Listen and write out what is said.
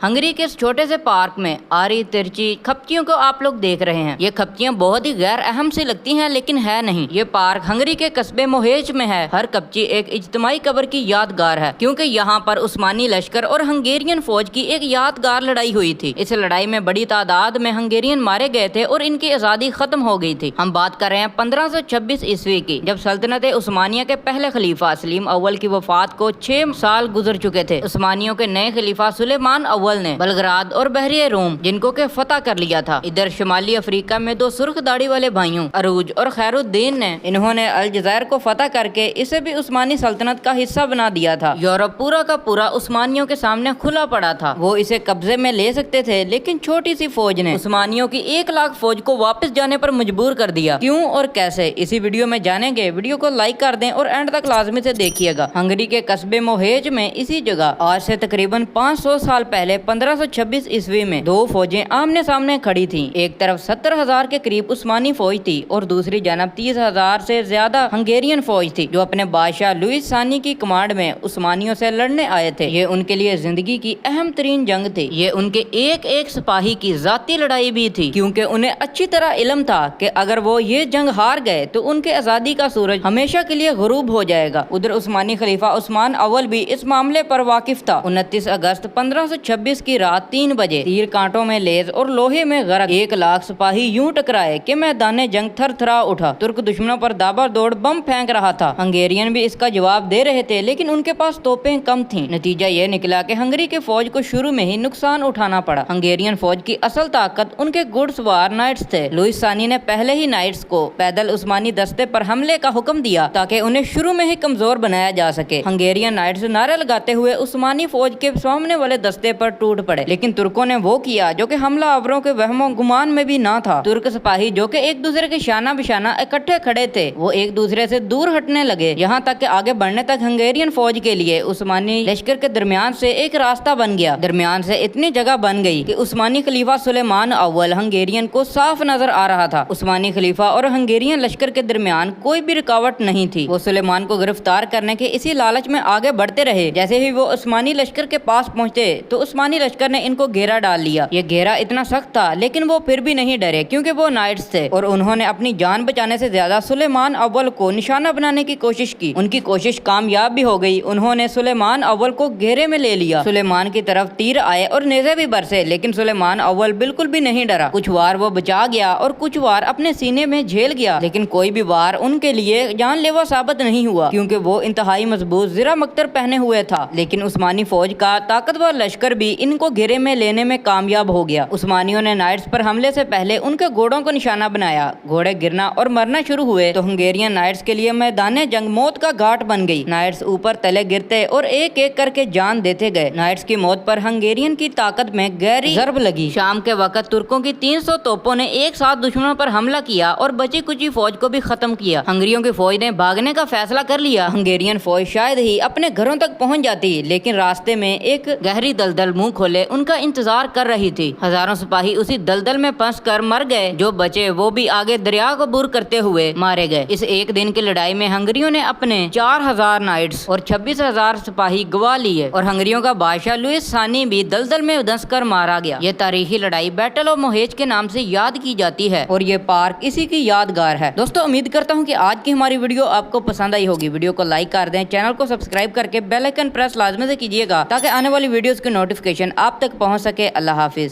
Hungary के इस छोटे से पार्क में आरी तिरछी खपचियों को आप लोग देख रहे हैं। ये खपचियां बहुत ही गैर अहम सी लगती हैं, लेकिन है नहीं। ये पार्क हंगरी के कस्बे मोहेज में है। हर कपची एक इज्तिमाई कब्र की यादगार है, क्योंकि यहाँ पर उस्मानी लश्कर और हंगेरियन फौज की एक यादगार लड़ाई हुई थी। इस लड़ाई में बड़ी तादाद में हंगेरियन मारे गए थे और इनकी आजादी खत्म हो गई थी। हम बात कर रहे हैं 1526 ईस्वी की, जब सल्तनत उस्मानिया के पहले खलीफा सलीम अव्वल की वफात को 6 साल गुजर चुके थे। उस्मानियों के नए खलीफा सुलेमान अव्वल ने बलगराद और बहरिया रोम जिनको के फतह कर लिया था। इधर शुमाली अफ्रीका में दो सुर्ख दाढ़ी वाले भाइयों अरूज और खैरुद्दीन ने इन्होंने अलजायर को फतह करके इसे भी उस्मानी सल्तनत का हिस्सा बना दिया था। यूरोप पूरा का पूरा उस्मानियों के सामने खुला पड़ा था। वो इसे कब्जे में ले सकते थे, लेकिन छोटी सी फौज ने उस्मानियों की 1 लाख फौज को वापस जाने पर मजबूर कर दिया। क्यों और कैसे, इसी वीडियो में जानेंगे। वीडियो को लाइक कर दें और एंड तक लाजमी से देखिएगा। हंगरी के कस्बे मोहेज में इसी जगह आज से तकरीबन 500 साल पहले 1526 ईस्वी में दो फौजें आमने सामने खड़ी थीं। एक तरफ 70,000 के करीब उस्मानी फौज थी और दूसरी जानब 30,000 से ज्यादा हंगेरियन फौज थी, जो अपने बादशाह लुइस सानी की कमांड में उस्मानियों से लड़ने आए थे। ये उनके लिए जिंदगी की अहम तरीन जंग थी। ये उनके एक एक सिपाही की जाती लड़ाई भी थी, क्योंकि उन्हें अच्छी तरह इल्म था कि अगर वो ये जंग हार गए तो उनके आजादी का सूरज हमेशा के लिए गुरूब हो जाएगा। उधर उस्मानी खलीफा उस्मान अव्वल भी इस मामले पर वाकिफ था। 29 अगस्त 1526 की रात 3 बजे तीर कांटों में लेज और लोहे में गरक 1 लाख सिपाही यूं टकराए कि मैदान जंग थर-थरा उठा। तुर्क दुश्मनों पर दाबा दौड़ बम फेंक रहा था। हंगेरियन भी इसका जवाब दे रहे थे, लेकिन उनके पास तोपें कम थीं। नतीजा यह निकला कि हंगरी के फौज को शुरू में ही नुकसान उठाना पड़ा। हंगेरियन फौज की असल ताकत उनके घुड़सवार नाइट्स थे। लुइस सानी ने पहले ही नाइट्स को पैदल उस्मानी दस्ते पर हमले का हुक्म दिया, ताकि उन्हें शुरू में ही कमजोर बनाया जा सके। हंगेरियन नाइट्स नारे लगाते हुए उस्मानी फौज के सामने वाले दस्ते पर टूट पड़े, लेकिन तुर्कों ने वो किया जो कि हमला आवरों के वहमो गुमान में भी ना था। तुर्क सिपाही जो कि एक दूसरे के शाना बिशाना इकट्ठे खड़े थे, वो एक दूसरे से दूर हटने लगे। यहाँ तक कि आगे बढ़ने तक हंगेरियन फौज के लिए उस्मानी लश्कर के दरमियान से एक रास्ता बन गया। दरमियान से इतनी जगह बन गई कि उस्मानी खलीफा सुलेमान अव्वल हंगेरियन को साफ नजर आ रहा था। उस्मानी खलीफा और हंगेरियन लश्कर के दरमियान कोई भी रुकावट नहीं थी। वो सुलेमान को गिरफ्तार करने के इसी लालच में आगे बढ़ते रहे। जैसे ही वो उस्मानी लश्कर के पास पहुंचे तो उस्मानी लश्कर ने इनको घेरा डाल लिया। ये घेरा इतना सख्त था, लेकिन वो फिर भी नहीं डरे, क्योंकि वो नाइट्स थे और उन्होंने अपनी जान बचाने से ज्यादा सुलेमान अव्वल को निशाना बनाने की कोशिश की। उनकी कोशिश कामयाब भी हो गई। उन्होंने सुलेमान अव्वल को घेरे में ले लिया। सुलेमान की तरफ तीर आए और नेज़े भी बरसे, लेकिन सुलेमान अव्वल बिल्कुल भी नहीं डरा। कुछ वार वो बचा गया और कुछ वार अपने सीने में झेल गया, लेकिन कोई भी वार उनके लिए जानलेवा साबित नहीं हुआ, क्योंकि वो इंतहाई मजबूत ज़रा मख्तर पहने हुए था। लेकिन उस्मानी फौज का ताकतवर लश्कर भी इनको घेरे में लेने में कामयाब हो गया। उस्मानियों ने नाइट्स पर हमले से पहले उनके घोड़ों को निशाना बनाया। घोड़े गिरना और मरना शुरू हुए तो हंगेरियन नाइट्स के लिए मैदान जंग मौत का घाट बन गई। नाइट्स ऊपर तले गिरते और एक एक करके जान देते गए। नाइट्स की मौत पर हंगेरियन की ताकत में गहरी ज़रब लगी। शाम के वक्त तुर्कों की 300 तोपों ने एक साथ दुश्मनों पर हमला किया और बची कुची फौज को भी खत्म किया। हंगरियों की फौज ने भागने का फैसला कर लिया। हंगेरियन फौज शायद ही अपने घरों तक पहुंच जाती, लेकिन रास्ते में एक गहरी दलदल मुंह खोले उनका इंतजार कर रही थी। हजारों सिपाही उसी दलदल में फंस कर मर गए। जो बचे वो भी आगे दरिया को बुर करते हुए मारे गए। इस एक दिन की लड़ाई में हंगरियों ने अपने 4000 नाइट्स और 26,000 सिपाही गवा लिए और हंगरियों का बादशाह लुइस सानी भी दलदल में धंस कर मारा गया। ये तारीखी लड़ाई बैटल ऑफ मोहेज के नाम से याद की जाती है और ये पार्क इसी की यादगार है। दोस्तों, उम्मीद करता हूँ कि आज की हमारी वीडियो आपको पसंद आई होगी। वीडियो को लाइक कर दें, चैनल को सब्सक्राइब करके बेल आइकन प्रेस लाजमी से कीजिएगा, ताकि आने वाली वीडियोस की नोटिफिकेशन आप तक पहुँच सके। अल्लाह हाफिज।